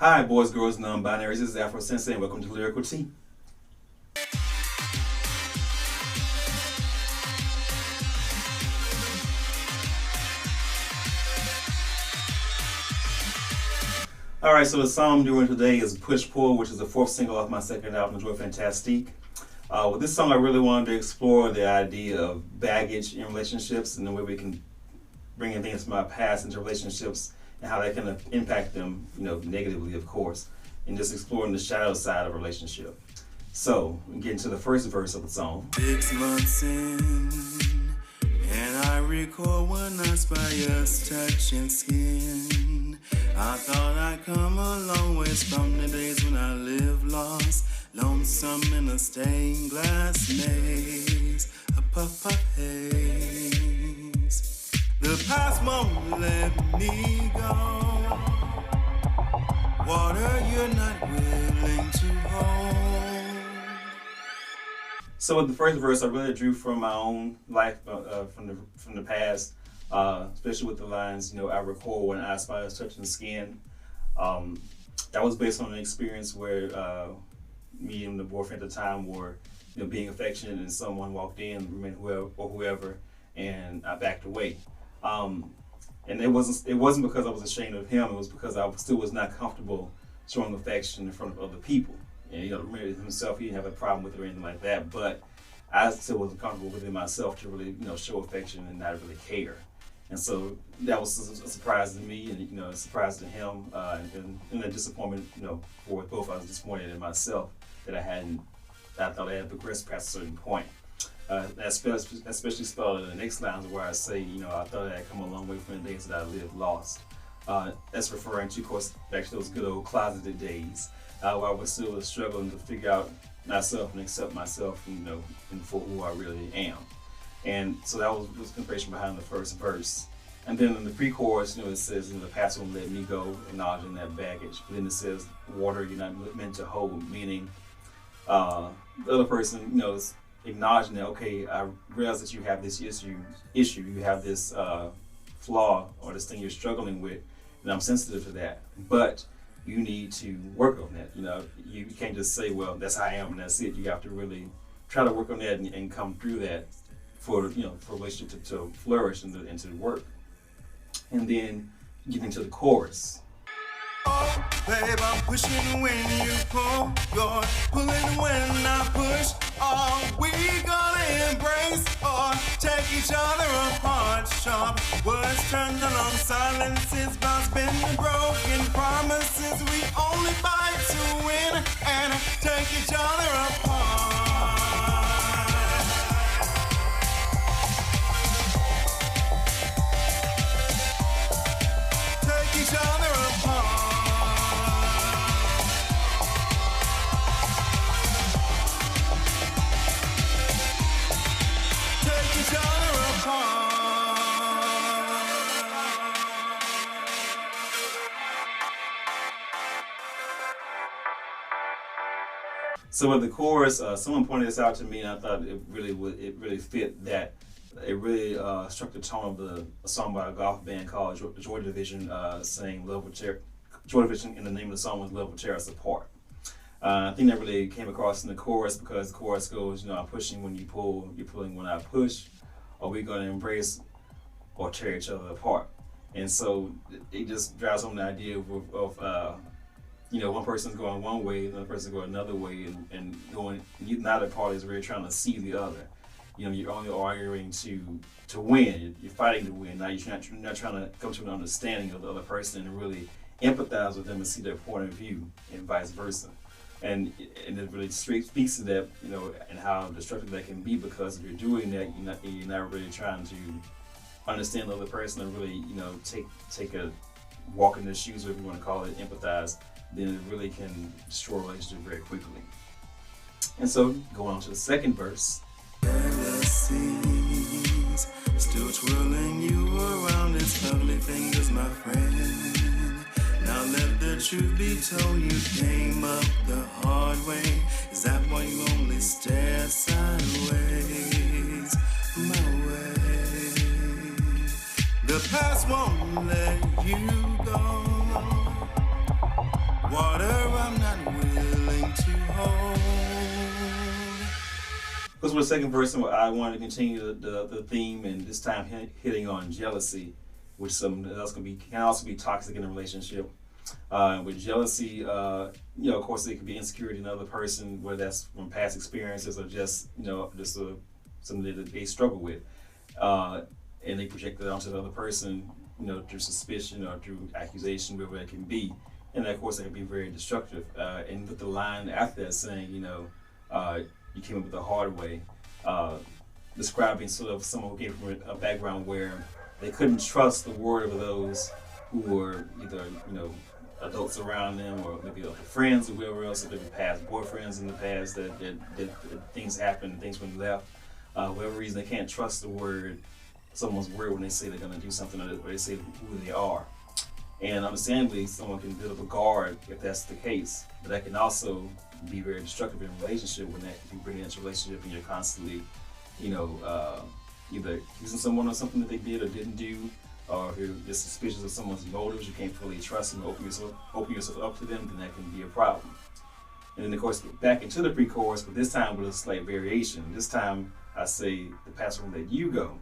Hi, boys, girls, non-binaries. This is Afro Sensei, and welcome to Lyrical Tea. Alright, so the song I'm doing today is Push Pull, which is the fourth single off my second album, Joy Fantastique. With this song, I really wanted to explore the idea of baggage in relationships and the way we can bring in things from our past into relationships and how that can impact them, negatively, of course, and just exploring the shadow side of a relationship. So, we get into the first verse of the song. 6 months in, and I recall when I spy us touching skin. I thought I'd come a long ways from the days when I lived lost, lonesome in a stained glass maze, a puff of haze. The past won't let me go. Water you're not willing to hold. So with the first verse, I really drew from my own life, from the past, especially with the lines, I recall when I spy us touching skin. That was based on an experience where me and the boyfriend at the time were, being affectionate, and someone walked in, whoever, and I backed away. And it wasn't because I was ashamed of him. It was because I still was not comfortable showing affection in front of other people. And himself, he didn't have a problem with it or anything like that. But I still wasn't comfortable within myself to really, show affection and not really care. And so that was a surprise to me, and a surprise to him, and a disappointment, for both. I was disappointed in myself that I thought I had progressed past a certain point. Especially spelled in the next lines where I say, I thought I had come a long way from the days that I lived lost. That's referring to, of course, back to those good old closeted days, where I was still struggling to figure out myself and accept myself, and for who I really am. And so that was the inspiration behind the first verse. And then in the pre-chorus, it says, the past won't let me go, acknowledging that baggage. But then it says, water you're not meant to hold, meaning the other person, is acknowledging that, okay, I realize that you have this issue, you have this flaw or this thing you're struggling with, and I'm sensitive to that. But you need to work on that. You can't just say, well, that's how I am and that's it. You have to really try to work on that and come through that for for a relationship to flourish and to work. And then getting to the chorus. Oh, babe, I'm pushing when you pull. You're pulling when I push. Are we gonna embrace or take each other apart? Sharp words turned to long silences, vows been broken, promises we only fight to win and take each other apart. Take each other apart. So with the chorus, someone pointed this out to me, and I thought it really fit that. It really struck the tone of a song by a golf band called Joy Division, saying "Love will tear." Joy Division, and the name of the song was "Love will tear us apart." I think that really came across in the chorus because the chorus goes, I'm pushing when you pull, you're pulling when I push. Are we going to embrace or tear each other apart? And so it just drives home the idea of one person's going one way, another person's going another way, and neither party is really trying to see the other. You're only arguing to win. You're fighting to win. Now you're not trying to come to an understanding of the other person and really empathize with them and see their point of view, and vice versa. And it really speaks to that, and how destructive that can be, because if you're doing that, you're not really trying to understand the other person and really, take a walk in their shoes, whatever you want to call it, empathize. Then it really can destroy a relationship very quickly. And so, going on to the second verse. Jealousies, still twirling you around its ugly fingers, my friend. Now let the truth be told, you came up the hard way. Is that why you only stare sideways my way? The past won't let you go. water I'm not willing to hold. Because with the second verse, I wanted to continue the theme, and this time hitting on jealousy, which can also be toxic in a relationship. With jealousy, of course, it could be insecurity in another person, whether that's from past experiences or just something that they struggle with, and they project it onto the other person, through suspicion or through accusation, whatever it can be, and of course, that can be very destructive. And with the line after that saying, you came up with the hard way, describing sort of someone who came from a background where they couldn't trust the word of those who were either, adults around them, or maybe other friends or whoever else, or maybe past boyfriends in the past that things happened, things went left. Whatever reason, they can't trust someone's word when they say they're going to do something, or they say who they are. And understandably, someone can build up a guard if that's the case, but that can also be very destructive in a relationship when that can bring into a relationship and you're constantly, either accusing someone of something that they did or didn't do, or if you're just suspicious of someone's motives, you can't fully trust them, open yourself up to them, then that can be a problem. And then, of course, back into the pre-chorus, but this time with a slight variation. This time, I say, the pastor will let you go,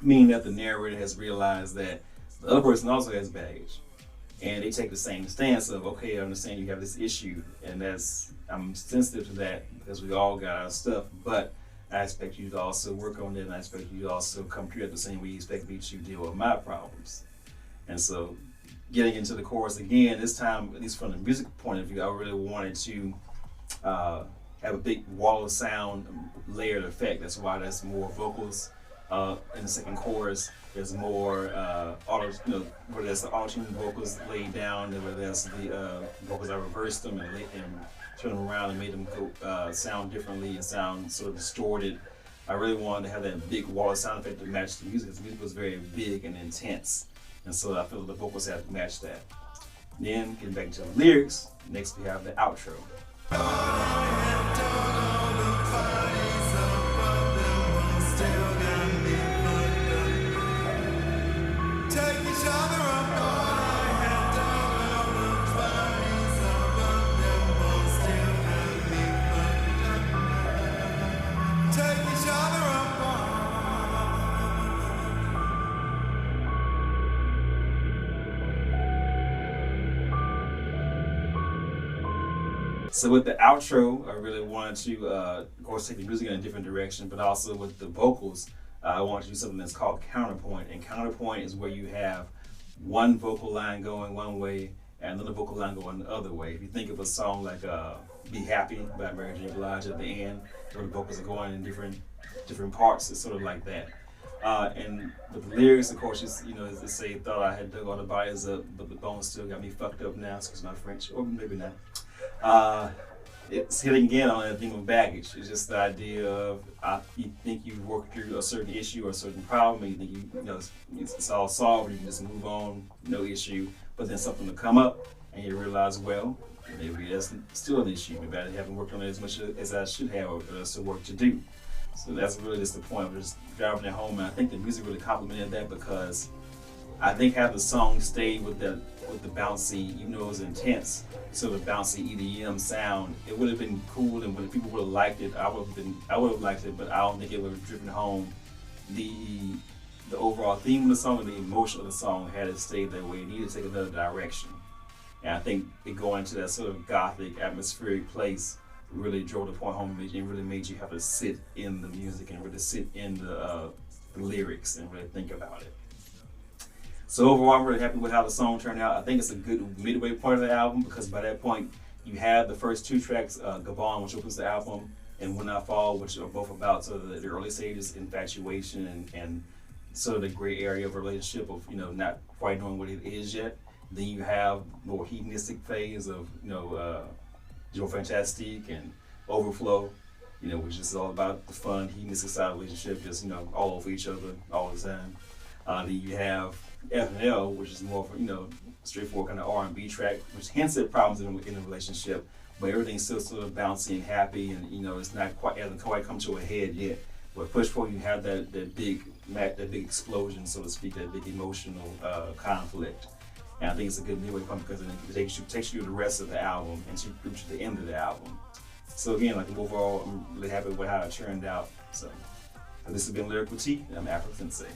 meaning that the narrator has realized that the other person also has baggage. And they take the same stance of, okay, I understand you have this issue, and I'm sensitive to that because we all got our stuff, but I expect you to also work on it, and I expect you to also come through at the same way you expect me to deal with my problems. And so, getting into the chorus again, this time, at least from the music point of view, I really wanted to have a big wall of sound, layered effect. That's why there's more vocals in the second chorus. There's more where there's the auto-tune vocals laid down, and where there's the vocals I reversed them and turned them around and made them go sound differently and sound sort of distorted. I really wanted to have that big wall of sound effect to match the music, because the music was very big and intense, and so I feel the vocals have to match that. Then getting back into the lyrics, next we have the outro. So with the outro, I really wanted to, of course, take the music in a different direction, but also with the vocals, I wanted to do something that's called counterpoint. And counterpoint is where you have one vocal line going one way and another vocal line going the other way. If you think of a song like Be Happy by Mary J. Blige at the end, where the vocals are going in different parts, it's sort of like that. And with the lyrics, of course, as they say, thought I had dug all the bodies up, but the bones still got me fucked up now, because my French, or maybe not. It's hitting again on that thing of baggage. It's just the idea of you think you've worked through a certain issue or a certain problem, and you think it's all solved, you can just move on, no issue. But then something will come up, and you realize, well, maybe that's still an issue. Maybe I haven't worked on it as much as I should have, or there's still work to do. So that's really just the point of just driving it home. And I think the music really complemented that, because I think had the song stayed with the bouncy, even though it was intense, sort of bouncy EDM sound, it would have been cool, and when people would have liked it, I would have liked it, but I don't think it would have driven home the overall theme of the song and the emotion of the song. Had it stayed that way, it needed to take another direction. And I think it going into that sort of gothic, atmospheric place really drove the point home, and really made you have to sit in the music and really sit in the lyrics and really think about it. So overall, I'm really happy with how the song turned out. I think it's a good midway point of the album, because by that point, you have the first two tracks, Gabon, which opens the album, and When I Fall, which are both about sort of the early stages, infatuation and sort of the gray area of a relationship of, not quite knowing what it is yet. Then you have more hedonistic phase of, Joy Fantastique and Overflow, which is all about the fun, hedonistic side of the relationship, just, all over each other all the time. Then you have F&L, which is more of a, straightforward kind of R&B track, which hints at problems in a relationship, but everything's still sort of bouncy and happy, and it's hasn't quite come to a head yet. But push forward, you have that big explosion, so to speak, that big emotional conflict. And I think it's a good midway point because it takes you to the rest of the album and through to the end of the album. So again, like overall, I'm really happy with how it turned out. So this has been Lyrical Tea, and I'm Afro Sensei.